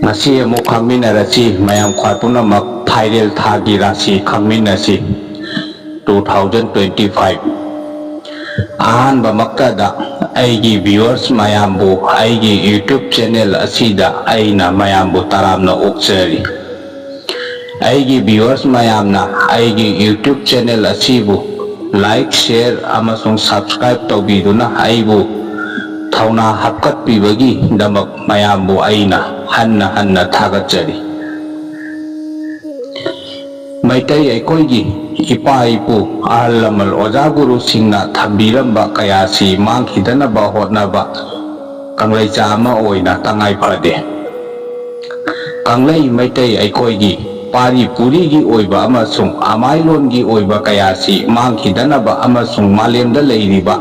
Ngasi amuk khangminarasi mayam khwai punamak viral thagi rasi khangminasi 2025 ahanba maktada aigi viewers mayambu aigi YouTube channel asida aina mayambu taramna okjari aigi viewers mayamna aigi YouTube channel asibu like share amasung subscribe tawbiduna aibu thawna hapkatpibagi damak mayambu aina hanna thagachari maitai aikoigi ipa ipu ahal lamal oja guru singna thambiramba kayasi mangkhidanaba hotnaba kanglaicha ama oina tangai phade kanglai maitai aikoigi pari puri gi oiba amasung amailon gi oiba kayasi mangkhidanaba amasung malemda leiriba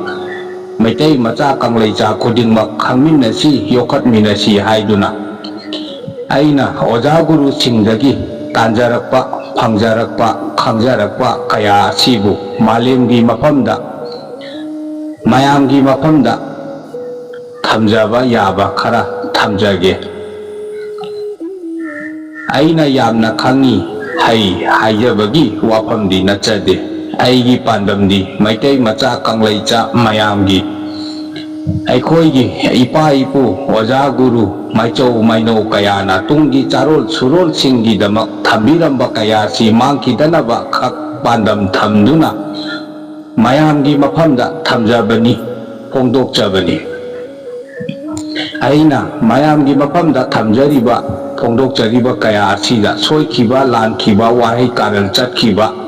maitai macha kanglaicha khudingmak khangminasi yokhatminasi haiduna aina oja guru singdagi tanjarakpa phangjarakpa khangjarakpa kaya asibu malemgi mafamda mayamgi mafamda thamjaba yaba khara thamjage aina yamna khangi haijabagi wafamdi nachade aigi pandamdi maitai macha kanglaicha mayamgi aikoigi ipa ipu oja guru maichau maino kayana tunggi charol surol singgi damak thambiramba kayasi mangkhidanaba khak pandam thamduna mayamgi mafamda thamjabani phongdokjabani aina mayamgi mafamda thamjariba phongdokjariba kaya asida soikhiba lankhiba wahai karal chatkiba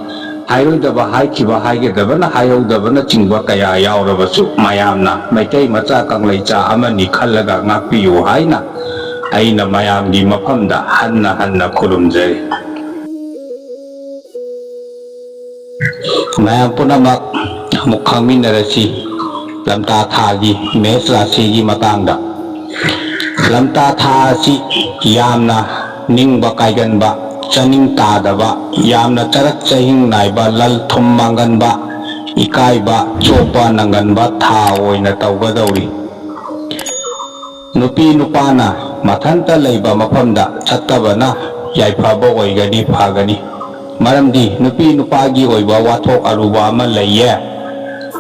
hairudaba haikhiba haigedabana haiyodabana chingba kaya yaurabasu mayamna maitai macha kanglaicha amani khallaga ngakpiyu haina aina mayamgi mafamda hanna khurumjari mayam punamak amuk khangminarasi lamta thagi mes rasigi matangda lamta tha asi yamna ningba kaiganba chaning tadaba yamna charak chahing naiba lal thum manganba ikaiba chopa nanganba tha oina tawgadauri nupi nupana mathanta leiba mafamda chattabana yaifaba oigani phagani maramdi nupi nupagi oiba wathok aruba ama leiye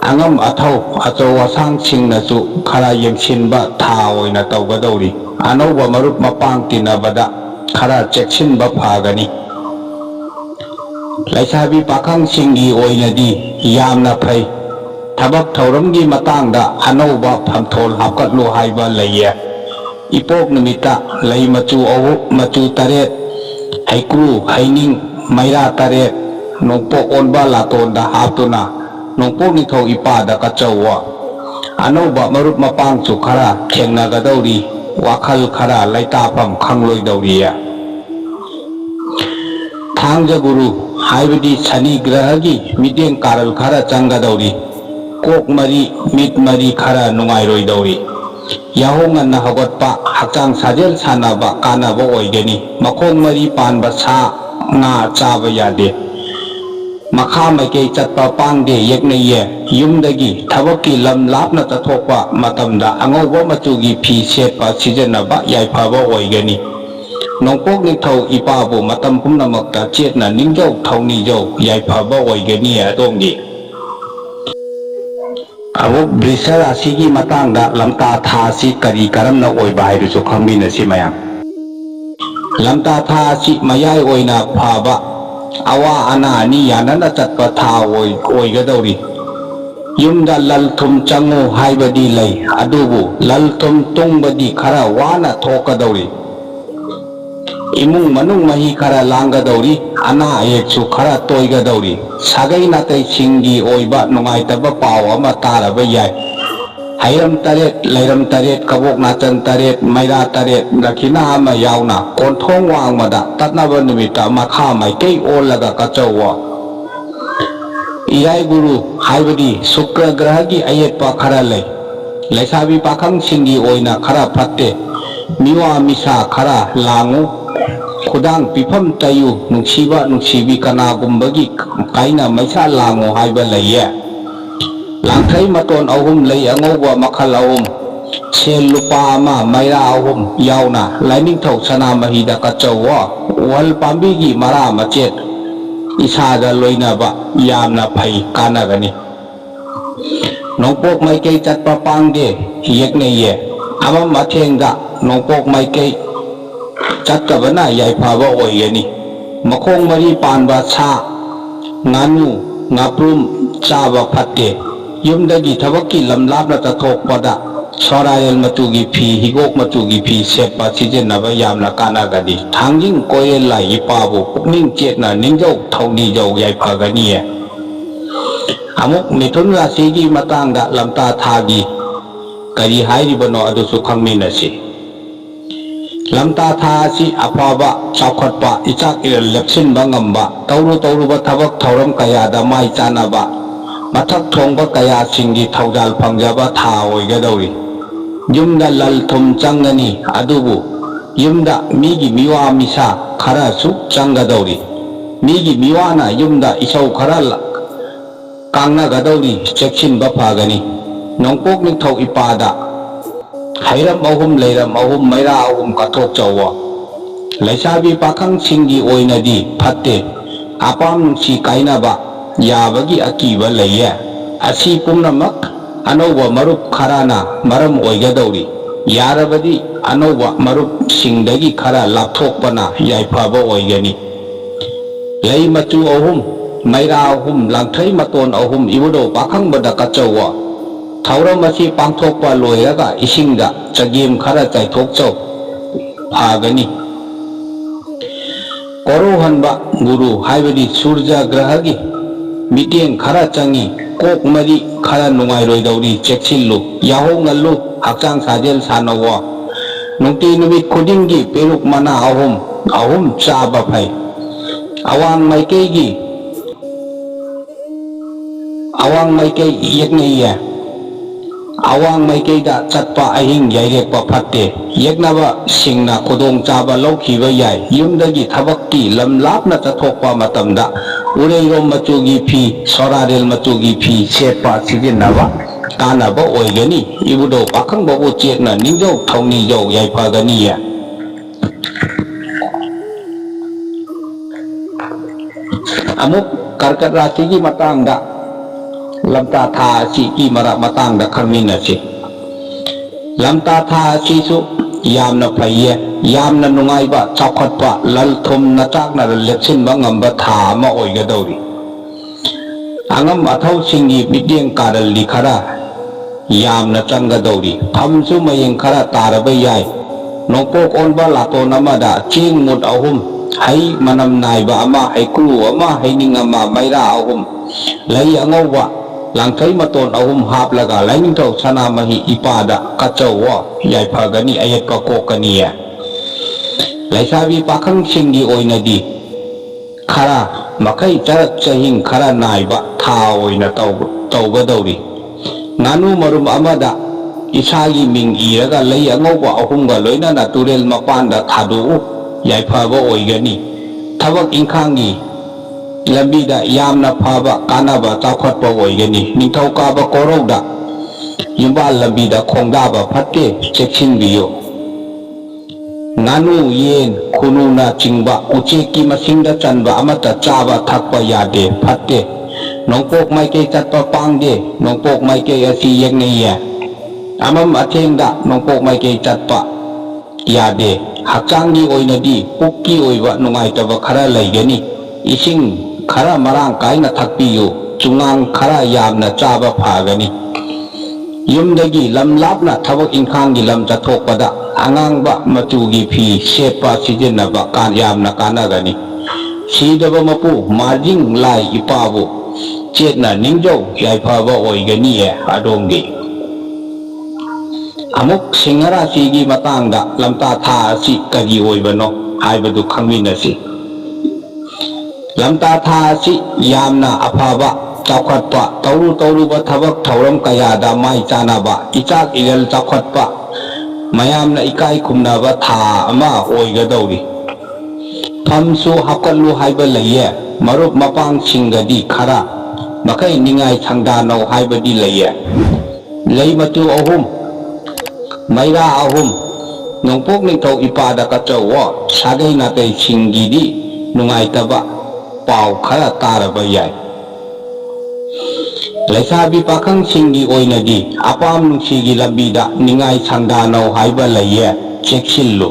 angam athau achaw wasang singnasu khara yemsinba tha oina tawgadauri anauba marup mapang tinabada khara cheksinba phagani laisabi pakhang singgi oinadi yamna phai thabak thauramgi matangda anauba phamthol hapkatlu haiba leiye ipok numita lei machu ahu machu taret haikru haining maira taret nongpok onba latonda haptuna nongpok nithau ipada kachawa anauba marup mapang chu khara thengnagadawri wakhal khara laitapam khangloidawriya thangja guru haibadi sani grahagi mideng karal khara changadawri kok mari mit mari khara nungairoidawri yahongan na hagotpa hakchang sajel sanaba kanaba oigani makhong mari panba sa nga chaba yade makha maikei chatpa pangde yeknaiye yumdagi thabakki lam lapna tathokpa matamda angauba machugi phi setpa sijanaba yaifaba oigani nongpok nithau ipabu matam pumnamakta chetna ningjau thauni jau yaifaba oigani adongi abuk brisar asigi matangda lamta tha si kari karamna oiba hairusu khangminasi mayam lamta tha si mayai oina phaba awa ana ani yanana chatpa tha oigadawri yumda lal thum changu haibadi lei adubu lal thum tungbadi khara wana thokadawri imung manung mahi khara langgadawri ana ayeksu khara toigadawri sagai natai singgi oiba nungaitaba paw ama taraba yai hairam taret leiram taret kabok nachan taret maira taret dakhina ama yauna konthong wangmada tatnaba numita makha maikei olaga kachawa irai guru haibadi shukra grahagi ayetpa khara lei laisabi pakhang singgi oina khara phatte miwa misa khara langu khudang pifam tayu nungsiba nungsibi kanagumbagi kaina maisa langu haiba leiye langthai maton ahum lei angauba makhal ahum ꯁꯦꯜ ꯂꯨꯄꯥ ꯑꯃ ꯃꯩꯔꯥ ꯑꯍꯨꯝ ꯌꯥꯎꯅ ꯂꯥꯏꯅꯤꯡꯊꯧ ꯁꯅꯥꯃꯍꯤꯗ ꯀꯠꯆꯧꯋꯣ ꯎꯍꯜ ꯄꯥꯝꯕꯤꯒꯤ ꯃꯔꯥ ꯃꯆꯦꯠ ꯏꯁꯥꯗ ꯂꯣꯏꯅꯕ ꯌꯥꯝꯅ ꯐꯩ ꯀꯥꯟꯅꯒꯅꯤ ꯅꯣꯡꯄꯣꯛ ꯃꯥꯏꯀꯩ ꯆꯠꯄ ꯄꯥꯡꯗꯦ ꯌꯦꯛꯅꯩꯌꯦ ꯑꯃꯝ ꯑꯊꯦꯡꯗ ꯅꯣꯡꯄꯣꯛ ꯃꯥꯏꯀꯩ ꯆꯠꯇꯕꯅ ꯌꯥꯏꯐꯕ ꯑꯣꯏꯒꯅꯤ ꯃꯈꯣꯡ ꯃꯔꯤ ꯄꯥꯟꯕ ꯁꯥ ꯉꯥꯅꯨ ꯉꯥꯄ꯭ꯔꯨꯝ ꯆꯥꯕ ꯐꯠꯇꯦ ꯌꯨꯝꯗꯒꯤ ꯊꯕꯛꯀꯤ ꯂꯝ ꯂꯥꯞꯅ ꯆꯠꯊꯣꯛꯄꯗ ꯁꯣꯔꯥꯌꯦꯜ ꯃꯆꯨꯒꯤ ꯐꯤ ꯍꯤꯒꯣꯛ ꯃꯆꯨꯒꯤ ꯐꯤ ꯁꯦꯠꯄ ꯁꯤꯖꯤꯟꯅꯕ ꯌꯥꯝꯅ ꯀꯥꯟꯅꯒꯅꯤ ꯊꯥꯡꯖꯤꯡ ꯀꯣꯌꯦꯜ ꯂꯥꯏ ꯏꯄꯥꯕꯨ ꯄꯨꯛꯅꯤꯡ ꯆꯦꯠꯅ ꯅꯤꯡꯖꯧ ꯊꯧꯅꯤꯖꯧ ꯌꯥꯏꯐꯒꯅꯤꯌꯦ ꯑꯃꯨꯛ ꯃꯤꯊꯨꯟ ꯔꯥశꯤꯒꯤ ꯃꯇꯥꯡꯗ ꯂꯝꯇꯥ ꯊꯥꯒꯤ ꯀꯔꯤ ꯍꯥꯏꯔꯤꯕꯅꯣ ꯑꯗꯨꯁꯨ ꯈꯪꯃꯤꯟꯅꯁꯤ ꯂꯝꯇꯥ ꯊꯥ ꯑꯁꯤ ꯑꯐꯕ ꯆꯥꯎꯈꯠꯄ ꯏꯆꯥꯛ ꯏꯔꯜ ꯂꯦꯞꯁꯤꯟꯕ ꯉꯝꯕ ꯇꯧꯔꯨꯕ ꯊꯕꯛ ꯊꯧꯔꯝ ꯀꯌꯥꯗ ꯃꯥꯏ ꯆꯥꯟꯅꯕ ꯃꯊꯛ ꯊꯣꯡꯕ ꯀꯌꯥꯁꯤꯡꯒꯤ ꯊꯧꯖꯥꯜ ꯐꯪꯖꯕ ꯊꯥ ꯑꯣꯏꯒꯗꯧꯔꯤ ꯌꯨꯝꯗ ꯂꯜ ꯊꯨꯝ ꯆꯪꯒꯅꯤ ꯑꯗꯨꯕꯨ ꯌꯨꯝꯗ ꯃꯤꯒꯤ ꯃꯤꯋꯥ ꯃꯤꯁꯥ ꯈꯔꯁꯨ ꯆꯪꯒꯗꯧꯔꯤ ꯃꯤꯒꯤ ꯃꯤꯋꯥꯅ ꯌꯨꯝꯗ ꯏꯁꯧ ꯈꯔ ꯀꯥꯡꯅꯒꯗꯧꯔꯤ ꯆꯦꯛꯁꯤꯟꯕ ꯐꯒꯅꯤ ꯅꯣꯡꯄꯣꯛ ꯅꯤꯡꯊꯧ ꯏꯄꯥꯗ ꯍꯩꯔꯝ ꯑꯍꯨꯝ ꯂꯩꯔꯝ ꯑꯍꯨꯝ ꯃꯩꯔꯥ ꯑꯍꯨꯝ ꯀꯠꯊꯣꯛꯆꯧꯋꯣ ꯂꯩꯁꯥꯕꯤ ꯄꯥꯈꯪꯁꯤꯡꯒꯤ ꯑꯣꯏꯅꯗꯤ ꯐꯠꯇꯦ ꯑꯄꯥꯝ ꯅꯨꯡꯁꯤ ꯀꯥꯏꯅꯕ ꯌꯥꯕꯒꯤ ꯑꯀꯤꯕ ꯂꯩꯌꯦ ꯑꯁꯤ ꯄꯨꯝꯅꯃꯛ ꯑꯅꯧꯕ ꯃꯔꯨꯞ ꯈꯔꯅ ꯃꯔꯝ ꯑꯣꯏꯒꯗꯧꯔꯤ ꯌꯥꯔꯕꯗꯤ ꯑꯅꯧꯕ ꯃꯔꯨꯞꯁꯤꯡꯗꯒꯤ ꯈꯔ ꯂꯥꯞꯊꯣꯛꯄꯅ ꯌꯥꯏꯐꯕ ꯑꯣꯏꯒꯅꯤ ꯂꯩ ꯃꯆꯨ ꯑꯍꯨꯝ ꯃꯩꯔꯥ ꯑꯍꯨꯝ ꯂꯥꯡꯊ꯭ꯔꯩ ꯃꯇꯣꯟ ꯑꯍꯨꯝ ꯏꯕꯨꯙꯧ ꯄꯥꯈꯪꯕꯗ ꯀꯠꯆꯧꯋꯣ ꯊꯧꯔꯝ ꯑꯁꯤ ꯄꯥꯡꯊꯣꯛꯄ ꯂꯣꯏꯔꯒ ꯏꯁꯤꯡꯗ ꯆꯒꯦꯝ ꯈꯔ ꯆꯥꯏꯊꯣꯛꯆꯧ ꯐꯒꯅꯤ ꯀꯣꯔꯧꯍꯟꯕ ꯒꯨꯔꯨ ꯍꯥꯏꯕꯗꯤ ꯁꯨꯔꯖ ꯒ꯭ꯔꯍꯒꯤ ꯃꯤꯠꯌꯦꯡ ꯈꯔ ꯆꯪꯏ ꯀꯣꯛ ꯃꯔꯤ ꯈꯔ ꯅꯨꯡꯉꯥꯏꯔꯣꯏꯗꯧꯔꯤ ꯆꯦꯛꯁꯤꯜꯂꯨ ꯌꯥꯍꯧ ꯉꯜꯂꯨ ꯍꯛꯆꯥꯡ ꯁꯥꯖꯦꯜ ꯁꯥꯟꯅꯧꯋꯣ ꯅꯨꯡꯇꯤ ꯅꯨꯃꯤꯠ ꯈꯨꯗꯤꯡꯒꯤ ꯄꯦꯔꯨꯛ ꯃꯅꯥ ꯑꯍꯨꯝ ꯆꯥꯕ ꯐꯩ ꯑꯋꯥꯡ ꯃꯥꯏꯀꯩ ꯌꯦꯛꯅꯩꯌꯦ ꯑꯋꯥꯡ ꯃꯥꯏꯀꯩꯗ ꯆꯠꯄ ꯑꯍꯤꯡ ꯌꯩꯔꯦꯛꯄ ꯐꯠꯇꯦ ꯌꯦꯛꯅꯕꯁꯤꯡꯅ ꯈꯨꯗꯣꯡꯆꯥꯕ ꯂꯧꯈꯤꯕ ꯌꯥꯏ ꯌꯨꯝꯗꯒꯤ ꯊꯕꯛꯀꯤ ꯂꯝ ꯂꯥꯞꯅ ꯆꯠꯊꯣꯛꯄ ꯃꯇꯝꯗ ꯎꯔꯩꯔꯣꯝ ꯃꯆꯨꯒꯤ ꯐꯤ ꯁꯣꯔꯥꯔꯦꯜ ꯃꯆꯨꯒꯤ ꯐꯤ ꯁꯦꯠꯄ ꯁꯤꯖꯤꯟꯅꯕ ꯀꯥꯟꯅꯕ ꯑꯣꯏꯒꯅꯤ ꯏꯕꯨꯙꯧ ꯄꯥꯈꯪꯕꯕꯨ ꯆꯦꯠꯅ ꯅꯤꯡꯖꯧ ꯊꯧꯅꯤꯖꯧ ꯌꯥꯏꯐꯒꯅꯤꯌꯦ ꯑꯃꯨꯛ ꯀꯔꯀꯠ ꯔꯥశꯤꯒꯤ ꯃꯇꯥꯡꯗ ꯂꯝꯇꯥ ꯊꯥ ꯑꯁꯤꯒꯤ ꯃꯇꯥꯡꯗ ꯈꯪꯃꯤꯟꯅꯁꯤ ꯂꯝꯇꯥ ꯊꯥ ꯑꯁꯤꯁꯨ ꯌꯥꯝꯅ ꯐꯩꯌꯦ ꯌꯥꯝꯅ ꯅꯨꯡꯉꯥꯏꯕ ꯆꯥꯎꯈꯠꯄ ꯂꯜ ꯊꯨꯝ ꯅꯆꯥꯛꯅ ꯂꯦꯞꯁꯤꯟꯕ ꯉꯝꯕ ꯊꯥ ꯑꯃ ꯑꯣꯏꯒꯗꯧꯔꯤ ꯑꯉꯝ ꯑꯊꯧꯁꯤꯡꯒꯤ ꯃꯤꯠꯌꯦꯡ ꯀꯥꯔꯜꯗꯤ ꯈꯔ ꯌꯥꯝꯅ ꯆꯪꯒꯗꯧꯔꯤ ꯐꯝꯁꯨ ꯃꯌꯦꯡ ꯈꯔ ꯇꯥꯔꯕ ꯌꯥꯏ ꯅꯣꯡꯄꯣꯛ ꯑꯣꯟꯕ ꯂꯥꯇꯣꯟ ꯑꯃꯗ ꯆꯦꯡ ꯃꯨꯠ ꯑꯍꯨꯝ ꯍꯩ ꯃꯅꯝ ꯅꯥꯏꯕ ꯑꯃ ꯍꯩꯀ꯭ꯔꯨ ꯑꯃ ꯍꯩꯅꯤꯡ ꯑꯃ ꯃꯩꯔꯥ ꯑꯍꯨꯝ ꯂꯩ ꯑꯉꯧꯕ ꯂꯥꯡꯊꯩ ꯃꯇꯣꯟ ꯑꯍꯨꯝ ꯍꯥꯞꯂꯒ ꯂꯥꯏꯅꯤꯡꯊꯧ ꯁꯅꯥꯃꯍꯤ ꯏꯄꯥꯗ ꯀꯠꯆꯧꯋꯣ ꯌꯥꯏꯐꯒꯅꯤ ꯑꯌꯦꯠꯄ ꯀꯣꯛꯀꯅꯤꯌꯦ ꯂꯩꯁꯥꯕꯤ ꯄꯥꯈꯪꯁꯤꯡꯒꯤ ꯑꯣꯏꯅꯗꯤ ꯈꯔ ꯃꯈꯩ ꯆꯔꯛ ꯆꯍꯤꯡ ꯈꯔ ナꯏꯕ ꯊꯥ ꯑꯣꯏꯅ ꯇꯧꯒꯗꯧꯔꯤ ꯉꯥꯅꯨ ꯃꯔꯨꯝ ꯑꯃꯗ ꯏꯁꯥꯒꯤ ꯃꯤꯡ ꯏꯔꯒ ꯂꯩ ꯑꯉꯧꯕ ꯑꯍꯨꯝꯒ ꯂꯣꯏꯅꯅ ꯇꯨꯔꯦꯜ ꯃꯄꯥꯟꯗ ꯊꯥꯗꯣꯛꯎ ꯌꯥꯏꯐꯕ ꯑꯣꯏꯒꯅꯤ ꯊꯕꯛ ꯏꯪꯈꯥꯡꯒꯤ ꯂꯝꯕꯤꯗ ꯌꯥꯝꯅ ꯐꯕ ꯀꯥꯟꯅꯕ ꯆꯥꯎꯈꯠꯄ ꯑꯣꯏꯒꯅꯤ ꯅꯤꯡꯊꯧꯀꯥꯕ ꯀꯣꯔꯧꯗ ꯌꯨꯝꯕꯥꯜ ꯂꯝꯕꯤꯗ ꯈꯣꯡꯗꯥꯕ ꯐꯠꯇꯦ ꯆꯦꯛꯁꯤꯟꯕꯤꯌꯨ ꯉꯥꯅꯨ ꯌꯦꯟ ꯈꯨꯅꯨꯅ ꯆꯤꯡꯕ ꯎꯆꯦꯛꯀꯤ ꯃꯁꯤꯡꯗ ꯆꯟꯕ ꯑꯃꯠꯇ ꯆꯥꯕ ꯊꯛꯄ ꯌꯥꯗꯦ ꯐꯠꯇꯦ ꯅꯣꯡꯄꯣꯛ ꯃꯥꯏꯀꯩ ꯆꯠꯄ ꯄꯥꯡꯗꯦ ꯅꯣꯡꯄꯣꯛ ꯃꯥꯏꯀꯩ ꯑꯁꯤ ꯌꯦꯛꯅꯩꯌꯦ ꯑꯃꯝ ꯑꯊꯦꯡꯗ ꯅꯣꯡꯄꯣꯛ ꯃꯥꯏꯀꯩ ꯆꯠꯄ ꯌꯥꯗꯦ ꯍꯛꯆꯥꯡꯒꯤ ꯑꯣꯏꯅꯗꯤ ꯄꯨꯛꯀꯤ ꯑꯣꯏꯕ ꯅꯨꯡꯉꯥꯏꯇꯕ ꯈꯔ ꯂꯩꯒꯅꯤ ꯏꯁꯤꯡ ꯈꯔ ꯃꯔꯥꯡ ꯀꯥꯏꯅ ꯊꯛꯄꯤꯌꯨ ꯆꯨꯉꯥꯡ ꯈꯔ ꯌꯥꯝꯅ ꯆꯥꯕ ꯐꯒꯅꯤ ꯌꯨꯝꯗꯒꯤ ꯂꯝ ꯂꯥꯞꯅ ꯊꯕꯛ ꯏꯪꯈꯥꯡꯒꯤ ꯂꯝ ꯆꯠꯊꯣꯛꯄꯗ ꯑꯉꯥꯡꯕ ꯃꯆꯨꯒꯤ ꯐꯤ ꯁꯦꯠꯄ ꯁꯤꯖꯤꯟꯅꯕ ꯌꯥꯝꯅ ꯀꯥꯟꯅꯒꯅꯤ ꯁꯤꯗꯕ ꯃꯄꯨ ꯃꯥꯔꯖꯤꯡ ꯂꯥꯏ ꯏꯄꯥꯕꯨ ꯆꯦꯠꯅ ꯅꯤꯡꯖꯧ ꯌꯥꯏꯐꯕ ꯑꯣꯏꯒꯅꯤꯌꯦ ꯑꯗꯣꯝꯒꯤ ꯑꯃꯨꯛ ꯁꯤꯡꯍ ꯔꯥశꯤꯒꯤ ꯃꯇꯥꯡꯗ ꯂꯝꯇꯥ ꯊꯥ ꯑꯁꯤ ꯀꯔꯤ ꯑꯣꯏꯕꯅꯣ ꯍꯥꯏꯕꯗꯨ ꯈꯪꯃꯤꯟꯅꯁꯤ ꯂꯝꯇꯥ ꯊꯥ ꯑꯁꯤ ꯌꯥꯝꯅ ꯑꯐꯕ ꯆꯥꯎꯈꯠꯄ ꯇꯧꯔꯨꯕ ꯊꯕꯛ ꯊꯧꯔꯝ ꯀꯌꯥꯗ ꯃꯥꯏ ꯆꯥꯟꯅꯕ ꯏꯆꯥꯛ ꯏꯔꯜ ꯆꯥꯎꯈꯠꯄ ꯃꯌꯥꯝꯅ ꯏꯀꯥꯏ ꯈꯨꯝꯅꯕ ꯊꯥ ꯑꯃ ꯑꯣꯏꯒꯗꯧꯔꯤ ꯐꯝꯁꯨ ꯍꯥꯞꯀꯠꯂꯨ ꯍꯥꯏꯕ ꯂꯩꯌꯦ ꯃꯔꯨꯞ ꯃꯄꯥꯡꯁꯤꯡꯒꯗꯤ ꯈꯔ ꯃꯈꯩ ꯅꯤꯡꯉꯥꯏ ꯁꯪꯗꯥꯅꯧ ꯍꯥꯏꯕꯗꯤ ꯂꯩꯌꯦ ꯂꯩ ꯃꯆꯨ ꯑꯍꯨꯝ ꯃꯩꯔꯥ ꯑꯍꯨꯝ ꯅꯣꯡꯄꯣꯛ ꯅꯤꯡꯊꯧ ꯏꯄꯥꯗ ꯀꯠꯆꯧꯋꯣ ꯁꯥꯒꯩ ꯅꯥꯇꯩꯁꯤꯡꯒꯤꯗꯤ ꯅꯨꯡꯉꯥꯏꯇꯕ ꯄꯥꯎ ꯈꯔ ꯇꯥꯔꯕ ꯌꯥꯏ ꯂꯩꯁꯥꯕꯤ ꯄꯥꯈꯪꯁꯤꯡꯒꯤ ꯑꯣꯏꯅꯗꯤ ꯑꯄꯥꯝ ꯅꯨꯡꯁꯤꯒꯤ ꯂꯝꯕꯤꯗ ꯅꯤꯡꯉꯥꯏ ꯁꯪꯗꯥꯅꯧ ꯍꯥꯏꯕ ꯂꯩꯌꯦ ꯆꯦꯛꯁꯤꯜꯂꯨ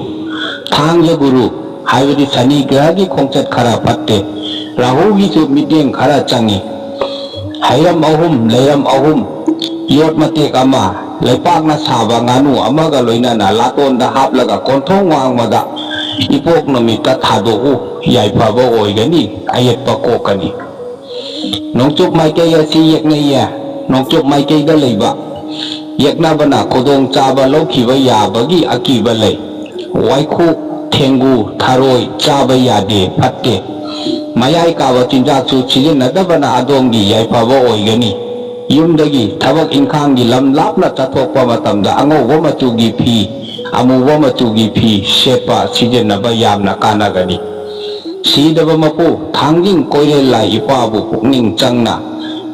ꯊꯥꯡꯖ ꯒꯨꯔु ꯍꯥꯏꯕꯗꯤ ꯁꯅꯤ ꯒ꯭ꯔꯍꯒꯤ ꯈꯣꯡꯆꯠ ꯈꯔ ꯐꯠꯇꯦ ꯔꯥꯍꯨꯒꯤꯁꯨ ꯃꯤꯠꯌꯦꯡ ꯈꯔ ꯆꯪꯉꯤ ꯍꯩꯔꯝ ꯑꯍꯨꯝ ꯂꯩꯔꯝ ꯑꯍꯨꯝ ꯌꯣꯠ ꯃꯇꯦꯛ ꯑꯃ ꯂꯩꯄꯥꯛꯅ ꯁꯥꯕ ꯉꯥꯅꯨ ꯑꯃꯒ ꯂꯣꯏꯅꯅ ꯂꯥꯇꯣꯟꯗ ꯍꯥꯞꯂꯒ ꯀꯣꯟꯊꯣꯡ ꯋꯥꯡꯃꯗ ꯏꯄꯣꯛ ꯅꯨꯃꯤꯠꯇ ꯊꯥꯗꯣꯛꯎ ꯌꯥꯏꯐꯕ ꯑꯣꯏꯒꯅꯤ ꯑꯌꯦꯠꯄ ꯀꯣꯛꯀꯅꯤ ꯅꯣꯡꯆꯨꯞ ꯃꯥꯏꯀꯩ ꯑꯁꯤ ꯌꯦꯛꯅꯩꯌꯦ ꯅꯣꯡꯆꯨꯞ ꯃꯥꯏꯀꯩꯗ ꯂꯩꯕ ꯌꯦꯛꯅꯕꯅ ꯈꯨꯗꯣꯡ ꯆꯥꯕ ꯂꯧꯈꯤꯕ ꯌꯥꯕꯒꯤ ꯑꯀꯤꯕ ꯂꯩ ꯋꯥꯏꯈꯨ ꯊꯦꯡꯒꯨ ꯊꯔꯣꯏ ꯆꯥꯕ ꯌꯥꯗꯦ ꯐꯠꯇꯦ ꯃꯌꯥꯏ ꯀꯥꯕ ꯆꯤꯟꯖꯥꯛꯁꯨ ꯁꯤꯖꯤꯟꯅꯗꯕꯅ ꯑꯗꯣꯝꯒꯤ ꯌꯥꯏꯐꯕ ꯑꯣꯏꯒꯅꯤ ꯌꯨꯝꯗꯒꯤ ꯊꯕꯛ ꯏꯪꯈꯥꯡꯒꯤ ꯂꯝ ꯂꯥꯞꯅ ꯆꯠꯊꯣꯛꯄ ꯃꯇꯝꯗ ꯑꯉꯧꯕ ꯃꯆꯨꯒꯤ ꯐꯤ ꯑꯃꯨꯕ ꯃꯆꯨꯒꯤ ꯐꯤ ꯁꯦꯠꯄ ꯁꯤꯖꯤꯟꯅꯕ ꯌꯥꯝꯅ ꯀꯥꯟꯅꯒꯅꯤ ꯁꯤꯗꯕ ꯃꯄꯨ ꯊꯥꯡꯖꯤꯡ ꯀꯣꯏꯔꯦꯜ ꯂꯥꯏ ꯏꯄꯥꯕꯨ ꯄꯨꯛꯅꯤꯡ ꯆꯪꯅ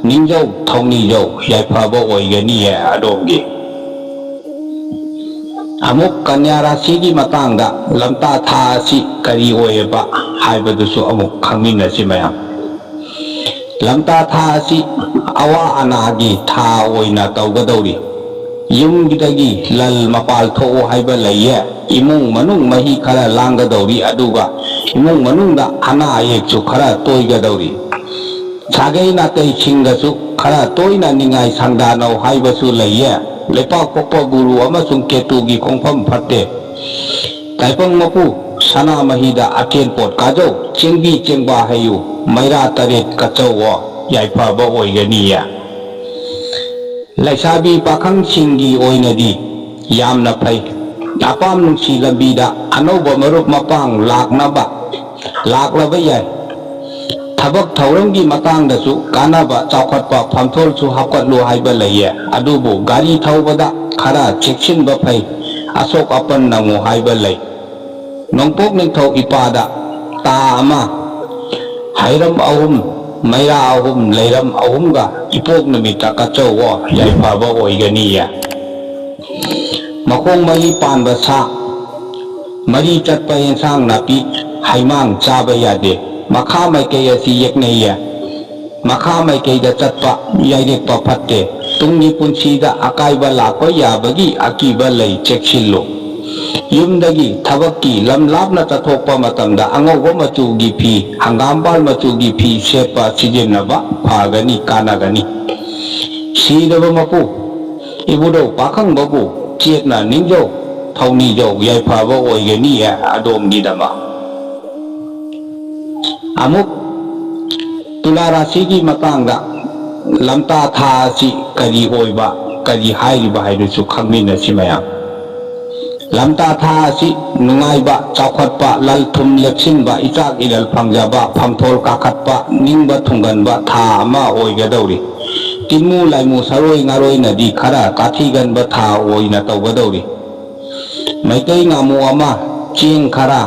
ꯅꯤꯡꯖꯧ ꯊꯧꯅꯤꯖꯧ ꯌꯥꯏꯐꯕ ꯑꯣꯏꯒꯅꯤꯌꯦ ꯑꯗꯣꯝꯒꯤ ꯑꯃꯨꯛ ꯀꯟꯌꯥ ꯔꯥశꯤꯒꯤ ꯃꯇꯥꯡꯗ ꯂꯝꯇꯥ ꯊꯥ ꯑꯁꯤ ꯀꯔꯤ ꯑꯣꯏꯌꯦꯕ ꯍꯥꯏꯕꯗꯨꯁꯨ ꯑꯃꯨꯛ ꯈꯪꯃꯤꯟꯅꯁꯤ ꯃꯌꯥꯝ ꯂꯝꯇꯥ ꯊꯥ ꯑꯁꯤ ꯑꯋꯥ ꯑꯅꯥꯒꯤ ꯊꯥ ꯑꯣꯏꯅ ꯇꯧꯒꯗꯧꯔꯤ ꯌꯨꯝꯗꯒꯤ ꯂꯜ ꯃꯄꯥꯜ ꯊꯣꯛꯎ ꯍꯥꯏꯕ ꯂꯩꯌꯦ ꯏꯃꯨꯡ ꯃꯅꯨꯡ ꯃꯍꯤ ꯈꯔ ꯂꯥꯡꯒꯗꯧꯔꯤ ꯑꯗꯨꯒ ꯏꯃꯨꯡ ꯃꯅꯨꯡꯗ ꯑꯅꯥ ꯑꯌꯦꯛꯁꯨ ꯈꯔ ꯇꯣꯏꯒꯗꯧꯔꯤ ꯁꯥꯒꯩ ꯅꯥꯇꯩꯁꯤꯡꯒꯁꯨ ꯈꯔ ꯇꯣꯏꯅ ꯅꯤꯡꯉꯥꯏ ꯁꯪꯗꯥꯅꯧ ꯍꯥꯏꯕꯁꯨ ꯂꯩꯌꯦ ꯂꯩꯄꯥꯛ ꯄꯣꯛꯄ ꯒꯨꯔꯨ ꯑꯃꯁꯨꯡ ꯀꯦꯇꯨꯒꯤ ꯈꯣꯡꯐꯝ ꯐꯠꯇꯦ ꯇꯥꯏꯄꯪ ꯃꯄꯨ ꯁꯅꯥꯃꯍꯤꯗ ꯑꯊꯦꯟꯄꯣꯠ ꯀꯥꯖꯧ ꯆꯦꯡꯕꯤ ꯆꯦꯡꯕꯥ ꯍꯩꯌꯨ ꯃꯩꯔꯥ ꯇꯔꯦꯠ ꯀꯠꯆꯧꯋꯣ ꯌꯥꯏꯐꯕ ꯑꯣꯏꯒꯅꯤꯌꯦ ꯂꯩꯁꯥꯕꯤ ꯄꯥꯈꯪꯁꯤꯡꯒꯤ ꯑꯣꯏꯅꯗꯤ ꯌꯥꯝꯅ ꯐꯩ ꯑꯄꯥꯝ ꯅꯨꯡꯁꯤ ꯂꯝꯕꯤꯗ ꯑꯅꯧꯕ ꯃꯔꯨꯞ ꯃꯄꯥꯡ ꯂꯥꯛꯂꯕ ꯌꯥꯏ ꯊꯕꯛ ꯊꯧꯔꯝꯒꯤ ꯃꯇꯥꯡꯗꯁꯨ ꯀꯥꯟꯅꯕ ꯆꯥꯎꯈꯠꯄ ꯐꯝꯊꯣꯜꯁꯨ ꯍꯥꯞꯀꯠꯂꯨ ꯍꯥꯏꯕ ꯂꯩꯌꯦ ꯑꯗꯨꯕꯨ ꯒꯥꯔꯤ ꯊꯧꯕꯗ ꯈꯔ ꯆꯦꯛꯁꯤꯟꯕ ꯐꯩ ꯑꯁꯣꯛ ꯑꯄꯟ ꯅꯪꯉꯨ ꯍꯥꯏꯕ ꯂꯩ ꯅꯣꯡꯄꯣꯛ ꯅꯤꯡꯊꯧ ꯏꯄꯥꯗ ꯇꯥ ꯑꯃ ꯍꯩꯔꯝ ꯑꯍꯨꯝ ꯃꯩꯔꯥ ꯑꯍꯨꯝ ꯂꯩꯔꯝ ꯑꯍꯨꯝꯒ ꯏꯄꯣꯛ ꯅꯨꯃꯤꯠꯇ ꯀꯠꯆꯧꯋꯣ ꯌꯥꯏꯐꯕ ꯑꯣꯏꯒꯅꯤꯌꯦ ꯃꯈꯣꯡ ꯃꯔꯤ ꯄꯥꯟꯕ ꯁꯥ ꯃꯔꯤ ꯆꯠꯄ ꯑꯦꯟꯁꯥꯡ ꯅꯥꯄꯤ ꯍꯩꯃꯥꯡ ꯆꯥꯕ ꯌꯥꯗꯦ ꯃꯈꯥ ꯃꯥꯏꯀꯩ ꯑꯁꯤ ꯌꯦꯛꯅꯩꯌꯦ ꯃꯈꯥ ꯃꯥꯏꯀꯩꯗ ꯆꯠꯄ ꯌꯩꯔꯛꯄ ꯐꯠꯇꯦ ꯇꯨꯡꯒꯤ ꯄꯨꯟꯁꯤꯗ ꯑꯀꯥꯏꯕ ꯂꯥꯛꯄ ꯌꯥꯕꯒꯤ ꯑꯀꯤꯕ ꯂꯩ ꯆꯦꯛꯁꯤꯜꯂꯨ ꯌꯨꯝꯗꯒꯤ ꯊꯕꯛꯀꯤ ꯂꯝ ꯂꯥꯞꯅ ꯆꯠꯊꯣꯛꯄ ꯃꯇꯝꯗ ꯑꯉꯧꯕ ꯃꯆꯨꯒꯤ ꯐꯤ ꯍꯪꯒꯥꯝꯄꯥꯜ ꯃꯆꯨꯒꯤ ꯐꯤ ꯁꯦꯠꯄ ꯁꯤꯖꯤꯟꯅꯕ ꯐꯒꯅꯤ ꯀꯥꯟꯅꯒꯅꯤ ꯁꯤꯗꯕ ꯃꯄꯨ ꯏꯕꯨꯙꯧ ꯄꯥꯈꯪꯕꯕꯨ ꯆꯦꯠꯅ ꯅꯤꯡꯖꯧ ꯊꯧꯅꯤꯖꯧ ꯌꯥꯏꯐꯕ ꯑꯣꯏꯒꯅꯤꯌꯦ ꯑꯗꯣꯝꯒꯤꯗꯃꯛ ꯑꯃꯨꯛ ꯇꯨꯂꯥ ꯔꯥశꯤꯒꯤ ꯃꯇꯥꯡꯗ ꯂꯝꯇꯥ ꯊꯥ ꯑꯁꯤ ꯀꯔꯤ ꯑꯣꯏꯕ ꯀꯔꯤ ꯍꯥꯏꯔꯤꯕ ꯍꯥꯏꯕꯁꯨ ꯈꯪꯃꯤꯟꯅꯁꯤ ꯃꯌꯥꯝ ꯂꯝꯇꯥ ꯊꯥ ꯑꯁꯤ ꯅꯨꯡꯉꯥꯏꯕ ꯆꯥꯎꯈꯠꯄ ꯂꯜ ꯊꯨꯝ ꯂꯦꯞꯁꯤꯟꯕ ꯏꯆꯥꯛ ꯏꯔꯜ ꯐꯪꯖꯕ ꯐꯝꯊꯣꯜ ꯀꯥꯈꯠꯄ ꯅꯤꯡꯕ ꯊꯨꯡꯒꯟꯕ ꯊꯥ ꯑꯃ ꯑꯣꯏꯒꯗꯧꯔꯤ ꯇꯤꯟꯃꯨ ꯂꯥꯏꯃꯨ ꯁꯔꯣꯏ ꯉꯥꯔꯣꯏꯅꯗꯤ ꯈꯔ ꯀꯥꯊꯤꯒꯟꯕ ꯊꯥ ꯑꯣꯏꯅ ꯇꯧꯒꯗꯧꯔꯤ ꯃꯩꯇꯩ ꯉꯥꯃꯨ ꯑꯃ ꯆꯦꯡ ꯈꯔ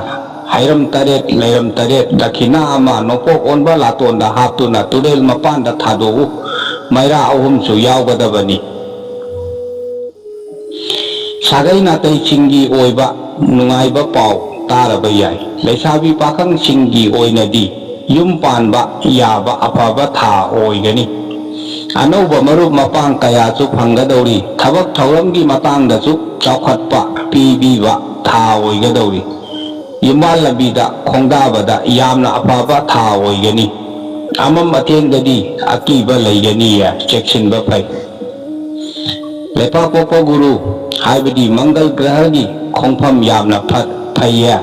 ꯍꯩꯔꯝ ꯇꯔꯦꯠ ꯂꯩꯔꯝ ꯇꯔꯦꯠ ꯗꯈꯤꯅꯥ ꯑꯃ ꯅꯣꯡꯄꯣꯛ ꯑꯣꯟꯕ ꯂꯥꯇꯣꯟꯗ ꯍꯥꯞꯇꯨꯅ ꯇꯨꯔꯦꯜ ꯃꯄꯥꯟꯗ ꯊꯥꯗꯣꯛꯎ ꯃꯩꯔꯥ ꯑꯍꯨꯝꯁꯨ ꯌꯥꯎꯒꯗꯕꯅꯤ ꯁꯥꯒꯩ ꯅꯥꯇꯩꯁꯤꯡꯒꯤ ꯑꯣꯏꯕ ꯅꯨꯡꯉꯥꯏꯕ ꯄꯥꯎ ꯇꯥꯔꯕ ꯌꯥꯏ ꯂꯩꯁꯥꯕꯤ ꯄꯥꯈꯪꯁꯤꯡꯒꯤ ꯑꯣꯏꯅꯗꯤ ꯌꯨꯝ ꯄꯥꯟꯕ ꯌꯥꯕ ꯑꯐꯕ ꯊꯥ ꯑꯣꯏꯒꯅꯤ ꯑꯅꯧꯕ ꯃꯔꯨꯞ ꯃꯄꯥꯡ ꯀꯌꯥꯁꯨ ꯐꯪꯒꯗꯧꯔꯤ ꯊꯕꯛ ꯊꯧꯔꯝꯒꯤ ꯃꯇꯥꯡꯗꯁꯨ ꯆꯥꯎꯈꯠꯄ ꯄꯤꯕꯤꯕ ꯊꯥ ꯑꯣꯏꯒꯗꯧꯔꯤ ꯌꯨꯝꯕꯥꯜ ꯂꯝꯕꯤꯗ ꯈꯣꯡꯗꯥꯕꯗ ꯌꯥꯝꯅ ꯑꯐꯕ ꯊꯥ ꯑꯣꯏꯒꯅꯤ ꯑꯃꯝ ꯑꯊꯦꯡꯗꯗꯤ ꯑꯀꯤꯕ ꯂꯩꯒꯅꯤꯌꯦ ꯆꯦꯛꯁꯤꯟꯕ ꯐꯩ ꯂꯩꯄꯥꯛ ꯄꯣꯛꯄ ꯒꯨꯔꯨ ꯍꯥꯏꯕꯗꯤ ꯃꯪꯒꯜ ꯒ꯭ꯔꯍꯒꯤ ꯈꯣꯡꯐꯝ ꯌꯥꯝꯅ ꯐꯩꯌꯦ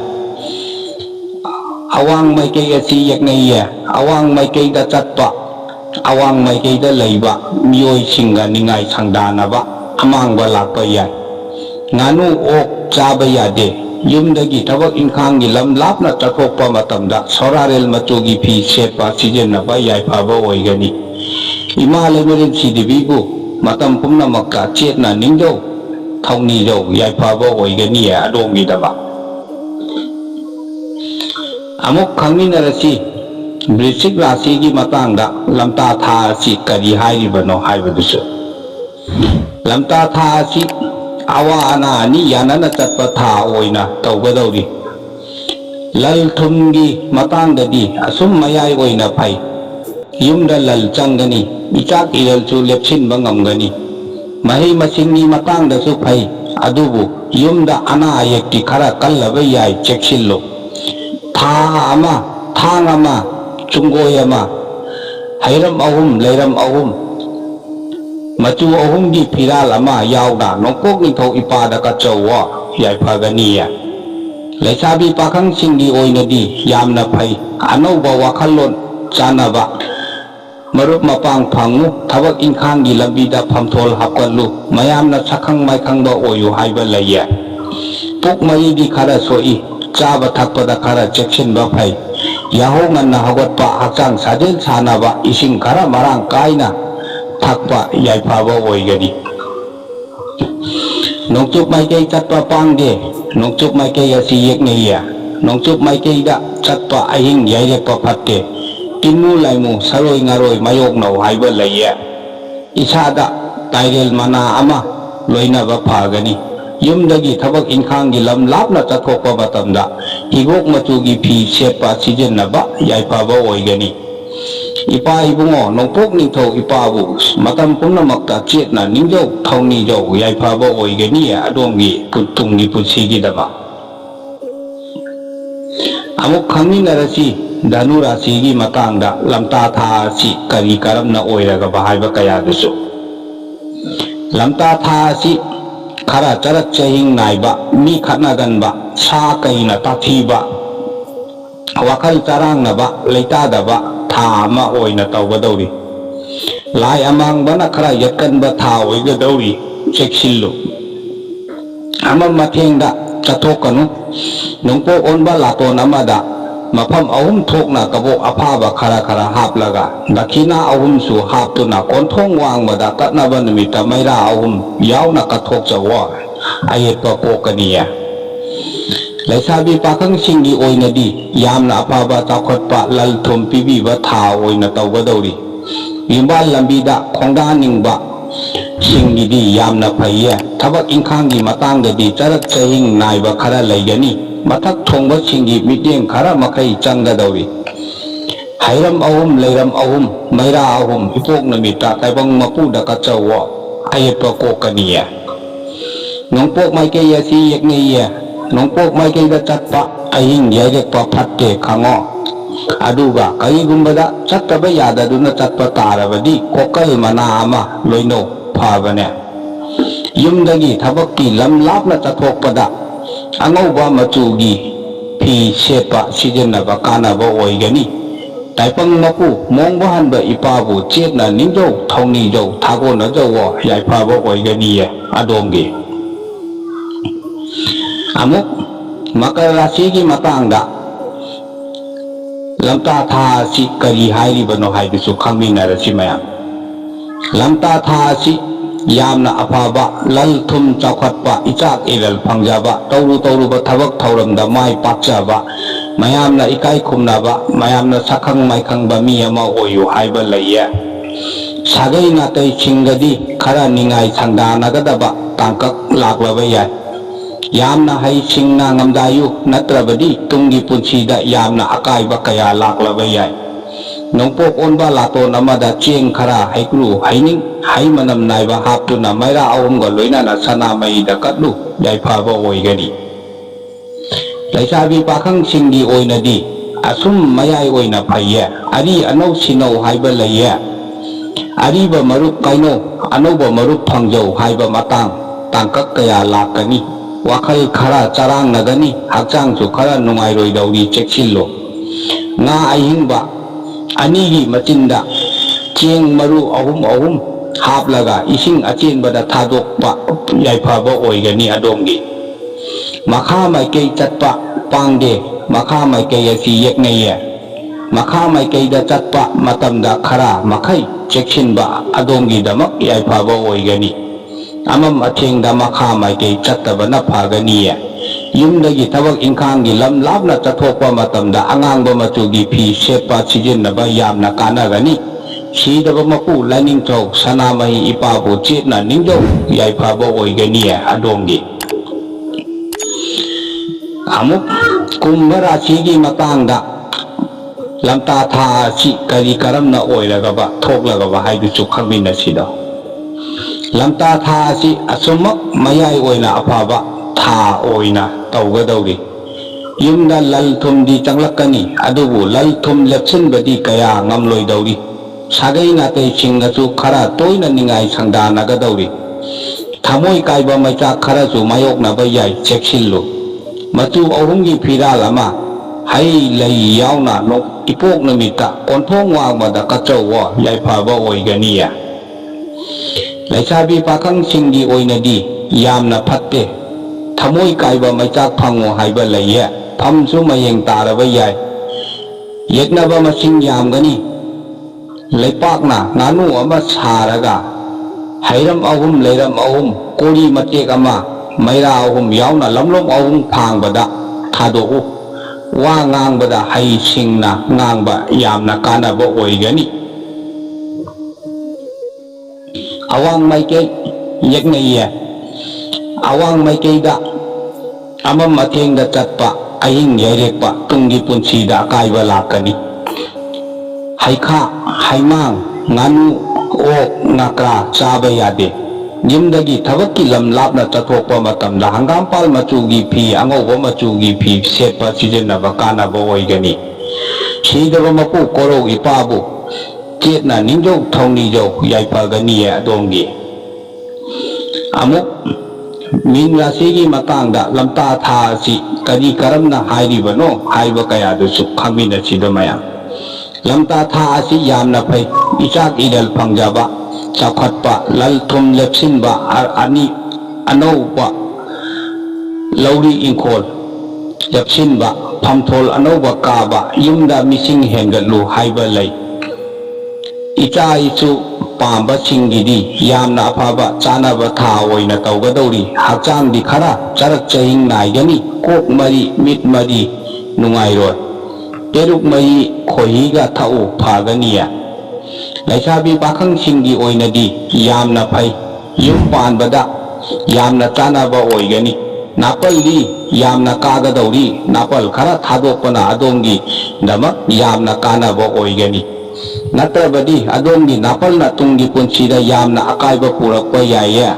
ꯑꯋꯥꯡ ꯃꯥꯏꯀꯩ ꯑꯁꯤ ꯌꯦꯛꯅꯩꯌꯦ ꯑꯋꯥꯡ ꯃꯥꯏꯀꯩꯗ ꯆꯠꯄ ꯑꯋꯥꯡ ꯃꯥꯏꯀꯩꯗ ꯂꯩꯕ ꯃꯤꯑꯣꯏꯁꯤꯡꯒ ꯅꯤꯡꯉꯥꯏ ꯁꯪꯗꯥꯅꯕ ꯑꯃꯥꯡꯕ ꯂꯥꯛꯄ ꯌꯥꯏ ꯉꯥꯅꯨ ꯑꯣꯛ ꯆꯥꯕ ꯌꯥꯗꯦ ꯌꯨꯝꯗꯒꯤ ꯊꯕꯛ ꯏꯪꯈꯥꯡꯒꯤ ꯂꯝ ꯂꯥꯞꯅ ꯆꯠꯊꯣꯛꯄ ꯃꯇꯝꯗ ꯁꯣꯔꯥꯔꯦꯜ ꯃꯆꯨꯒꯤ ꯐꯤ ꯁꯦꯠꯄ ꯁꯤꯖꯤꯟꯅꯕ ꯌꯥꯏꯐꯕ ꯑꯣꯏꯒꯅꯤ ꯏꯃꯥ ꯂꯩꯃꯔꯦꯟ ꯁꯤꯗꯦꯕꯤꯕꯨ ꯃꯇꯝ ꯄꯨꯝꯅꯃꯛꯇ ꯆꯦꯠꯅ ꯅꯤꯡꯖꯧ ꯊꯧꯅꯤꯖꯧ ꯌꯥꯏꯐꯕ ꯑꯣꯏꯒꯅꯤꯌꯦ ꯑꯗꯣꯝꯒꯤꯗꯃꯛ ꯑꯃꯨꯛ ꯈꯪꯃꯤꯟꯅꯔꯁꯤ ꯕ꯭ꯔꯤꯁꯤꯛ ꯔꯥశꯤꯒꯤ ꯃꯇꯥꯡꯗ ꯂꯝꯇꯥ ꯊꯥ ꯑꯁꯤ ꯀꯔꯤ ꯍꯥꯏꯔꯤꯕꯅꯣ ꯍꯥꯏꯕꯗꯨꯁꯨ ꯂꯝꯇꯥ ꯊꯥ ꯑꯁꯤ awa ana ani yanana chatpa tha oina tawgadawri lal thumgi matangdadi asum mayai oina phai yumda lal changani ichak ilal chu lepsinba ngamgani mahi masingni matangdasu phai adubu yumda ana ayekti khara kallaba yai cheksillo thang ama chunggoy ama hairam ahum leiram ahum machu ahumgi phiral ama yawda nongpok nithau ipada ka chawwa yaiphaganiya leisabi pakhang singgi oinadi yamna phai anauba wakhalon chanaba marup mapang phangu thabak inkhanggi lambida phamthol hapkallu mayamna sakhang maikhangba oyu haiba laiya puk maridi khara soi chaba thakpada khara cheksinba phai yahau nganna hawatpa hakchang sajel sanaba ising khara marang kaina thakpa yaipaba oigani nongchup maikei chatpa pangde nongchup maikei asi yekneiya nongchup maikei da chatpa ahing yairekpa phatte tinmu laimu saroi ngaroi mayok nau haiba laiya isada tairel mana ama loinaba phagani yumdagi thabak inkhanggi lam lapna chathokpa matamda higok machugi phi sepa sijinnaba yaipaba oigani ipa ibungo nongpok ningthau ipabu matam pumnamakta chetna ningjau thauni jau yaipaba oigani adongi puttunggi punsigi dama amuk khangminarasi dhanu rasigi matangda lamta tha asi kari karamna oiraga bahaiba kayadasu lamta tha asi khara charak chahing naiba mi khatnaganba sa kaina tathiba wakhal charangnaba leitadaba tha ama oina tawgadawri lai amangbana khara yatkanba tha oigadawri cheksillu ama mathengda chathokanu nongpo onba laton amada mafam ahum thokna kabok aphaba khara haplaga dakhina ahum su haptuna konthong wangbada katnaba numita maira ahum yauna kathok chawa ayetpa kokaniya leisabi pakhang singgi oinadi yamna aphaba chakhotpa lal thum pibiba tha oina tawgadawri yimbal lambida khongdaningba singidi yamna phaiya thabak inkhanggi matangdadi charak chahing naiba khara leigani mathak thongba singgi miteng khara makai changgadawri hairam ahum leiram ahum maira ahum ipok namita taibang mapuda ka chawwa ayetpa kokaniya nongpok maikei asi yekneiya nongpok maikei da chatpa ahing yairekpa phatte khango aduga karigumbada chattaba yadaduna chatpa tarabadi kokal mana ama loino phabane yumdagi thabakki lam lapna chathokpada angauba machugi phi sepa sijinnaba kanaba oigani taipang mapu mongba hanba ipabu chetna ningjau thauni jau thagona jawo yaipaba oigani adongi amuk makar rasigi matangda lamta tha si kari hairibano haibisu khangminarasi mayam lamta tha si yamna aphaba lal thum chakhatpa ichak ilal phangjaba tawruba thabak thauramda mai pakchaba mayamna ikai khumnaba mayamna sakhang maikhangba mi ama oyu haiba laiya sagai natai chingadi khara ningai sangdanagadaba tangkak laklaba yai yamna hai singna ngamdayu natrabadi tunggi punsida yamna akaiba kaya laklaba yai nongpok onba laton amada cheng khara haikru haining haimanam naiba haptuna maira ahumga loinana sanamai da katlu yaiphaba oigani leisabi pakhang singgi oinadi asum mayai oina phaiya ari anau sinau haiba laiya ariba marup kaino anauba marup phangjau haiba matang tangkak kaya lakani wakhal khara charang nagani hakchang chu khara nungai roi dauri cheksillo nga ahingba anigi machinda cheng maru ahum haplaga ising achenbada thadokpa yaipaba oigani adongi makha maikei chatpa pangde makha maikei asi yekneiya makha maikei da chatpa matamda khara makhai cheksinba adongi damak yaipaba oigani amam athengda makha maikei chattabana phaganiya yumdagi thabak inkhanggi lam lapna chathokpa matamda angangba machugi phi sepa sijinnaba yamna kanagani Sidaba mapu laning tau sanamai ipabu citna ningdo yaifaba oigani adongi. Amuk kumbha rasigi matangda lamta tha si kari karamna oiragaba thoklagaba haiduchu khangminasida. Lamta tha si asumak mayai oina afaba tha oina tawgadauri. Yumda lal thum di changlakani adubu lal thum lepsinbadi kaya ngamloidauri. Sagai natay singasu khara toina ningai sangdanagadauri. Thamoi kaiba maicha kharasu mayoknaba yai cheksillu. Matu ahumgi phiral ama hai lei yauna no ipok namita onthong wangmada kachawa yaifaba oiganiya. Laisabi pakhang singgi oinadi yamna phatte thamoi kaiba maicha phango haiba leiye phamsu mayeng taraba yai. Yeknaba masing yamgani leipakna nganu ama saraga hairam ahum leiram ahum kori matek ama maira ahum yauna lamlom ahum phangbada thadou wa ngangbada hai singna ngangba yamna kanaba oigani. Awang maikei yeknaiye awang maikeida ama mathengda chatpa ahing yairekpa tungi punsida akaiba lakani. Haikha haimang nganu ok ngakra chaba yade. Yumdagi thabakki lam lapna chathokpa matamda hangampal machugi phi angauba machugi phi setpa sijenaba kanaba oigani. Sidaba mapu korou ipabu chetna ningjau thongni jau yaifagani adongi. Amuk min rasigi matangda lamta tha si kari karamna hairibano haiba kayadusu khangminasida mayam. Lamta tha asi yamna phai ichak idal phangjaba chakhatpa lal thum lepsinba ani anauba lauri ingkhol lepsinba phamthol anauba kaba yumda mising hengatlu haiba lei. Icha ichu pamba singidi yamna afaba chanaba tha oina tawgadauri. Hakchangdi khara charak chahing naigani kok mari mit mari nungairoi. Teruk mari khohiga thau phaganiya. Laisabi pakhang singi oinadi yamna phai yum panbada yamna chanaba oigani. Napaldi yamna kagadauri napal khara thadokpana adongi damak yamna kanaba oigani. Natrabadi adongi napal na tungi punsida yamna akaiba purakpa yaiya.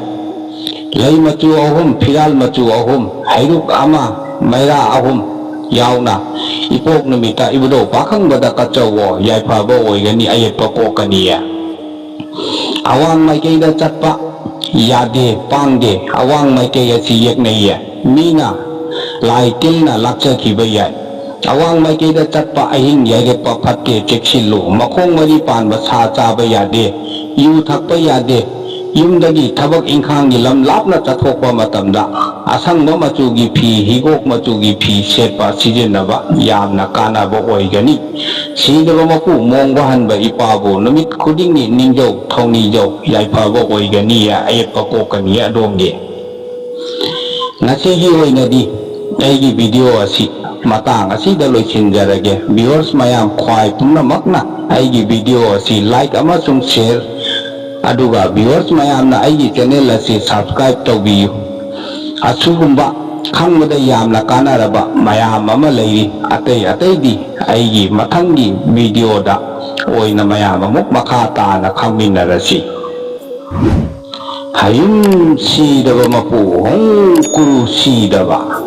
Lei machu ahum phiral machu ahum hairuk ama maira ahum yauna ipok namita ibudo pakhang bada kachawo yaifaba oigani ayetpa kokaniya. Awang maikeida chatpa yade pangde awang maikei asi yeknaiya. Mina lai tilna lakchakiba yai. Awang maikeida chatpa ahing yairekpa phatte cheksillu. Makhong mari panba sa chaba yade yu thakpa yade. Yumdagi thabak ingkhanggi lam lapna chathokpa matamda asangba machugi phi higok machugi phi setpa sijenaba yamna kanaba oigani. Sidaba mapu mongba hanba ipabu numit khudingni ningjau thongni jau yaifaba oigani ayetpa kokani adongi. Ngasigi oinadi aigi video asi matang asida loisinjarage. Viewers mayam khwai pumnamakna aigi video asi like amasung share aduga viewers mayamna aigi channel asi subscribe tawbiyu. Asugumba khangmada yamna kanaraba mayam ama leiri atei ateidi aigi mathanggi video da oina mayam amuk makha tana khangminarasi. Hayum sidaba mapu hong kuru sidaba